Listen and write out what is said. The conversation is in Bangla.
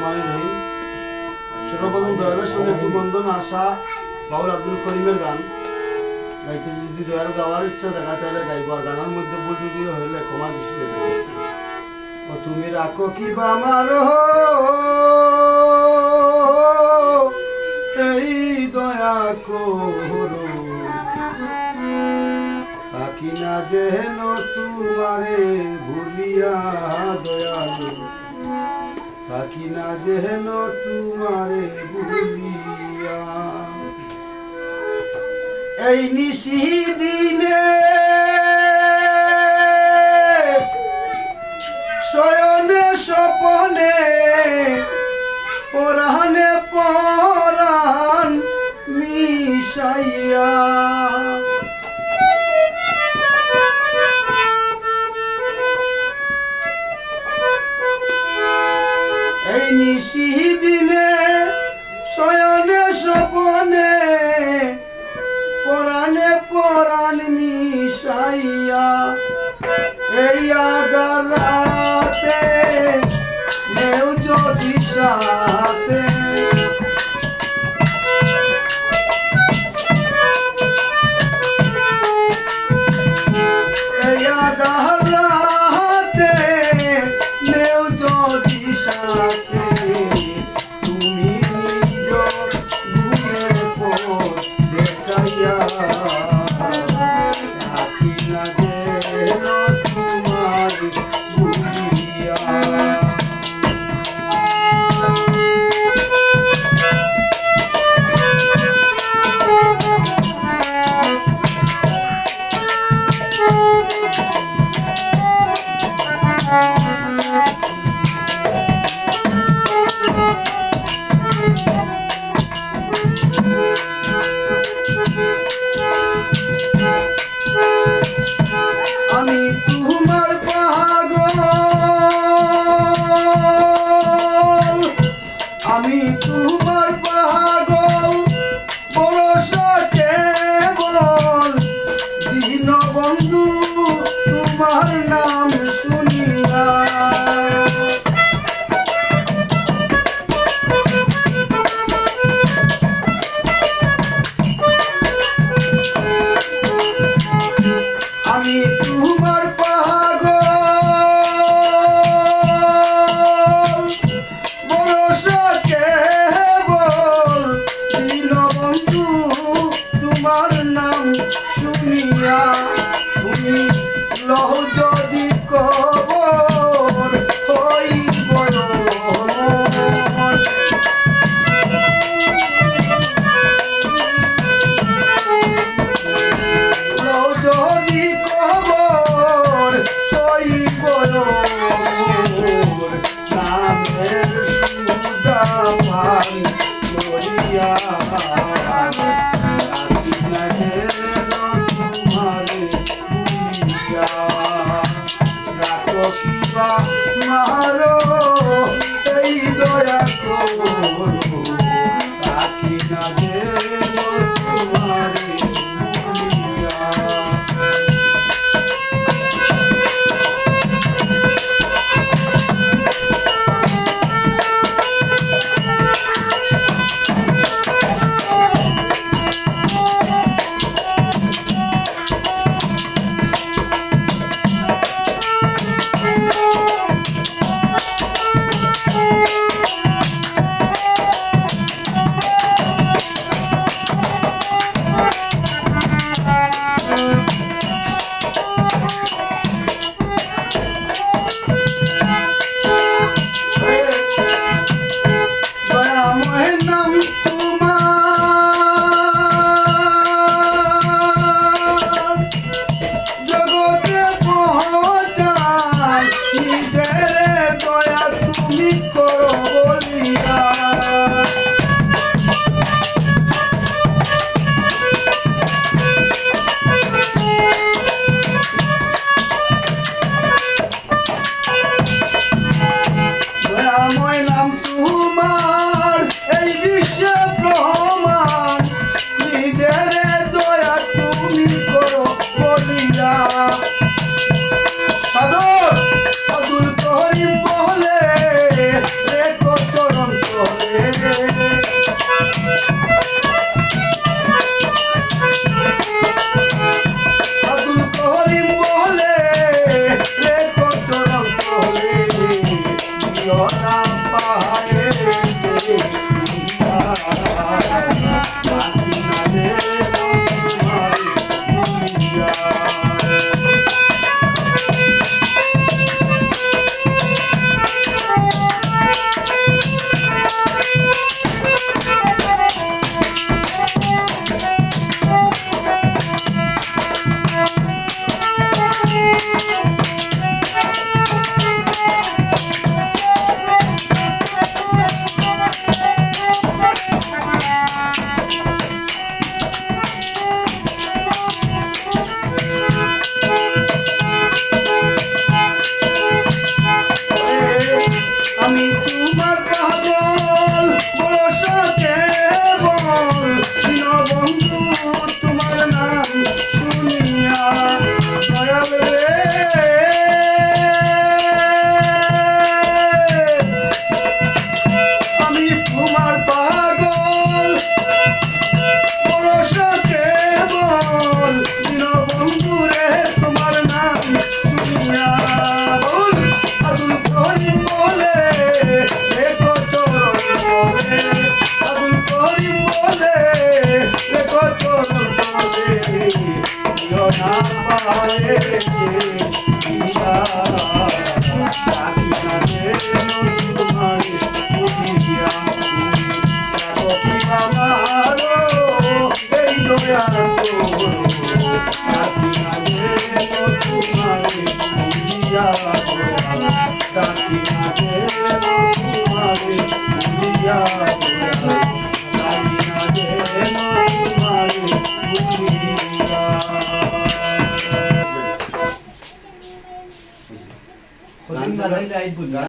রহমানির রহিম। সর্বপ্রথম দয়ালের সঙ্গে একটু বন্ধন আসা বাউল আব্দুল করিমের গান গাইতে যদি দয়াল গাওয়ার ইচ্ছা দেখা তাহলে গাইব, আর গানের মধ্যে ভুল ত্রুটি হলে ক্ষমা দৃষ্টিতে থাকবে। ও তুমি রাখো কি বা আমার এই দয়া করো, থাকি না যেন তোমারে ভুলিয়া দয়ালু, থাকি না যেন তোমারে ভুলিয়া। এই নিশি দিনে শয়নে স্বপনে পরাণে পরাণ মিশাইয়া, এই নিশি দিনে শয়নে স্বপনে পরাণে পরাণ মিশাইয়া, এই আধার রাতে নেও যদি সাথে, এই আধার রাতে নেও যদি সাথে, তুমি নিজ গুণের পথ দেখাইয়া, থাকি না যেন তোমার ভুলিয়া। পায়ে রাখি না রে তোমার ভুলিয়া। আমি তোমার পাগল বড় শখে বল দীনবন্ধু তোমার নাম শুনিয়া দয়াল রে আমি তোমার পাগল বড় শখে বল দীনবন্ধু রে তোমার নাম শুনিয়া বল আব্দুল করিম বলে রেখো চরণ তলে আব্দুল করিম বলে রেখো চরণ তলে দিও না পারে দিয়া রাখি না যেন তোমারে ভুলিয়া। রাখো কি আমারো এই দয়া তোর রাখি না যেন তোমারে ভুলিয়া। রাখি না যেন তোমারে ভুলিয়া। রাখি না যেন তোমারে ভুলিয়া। কদিন গান গাইলে আইব না।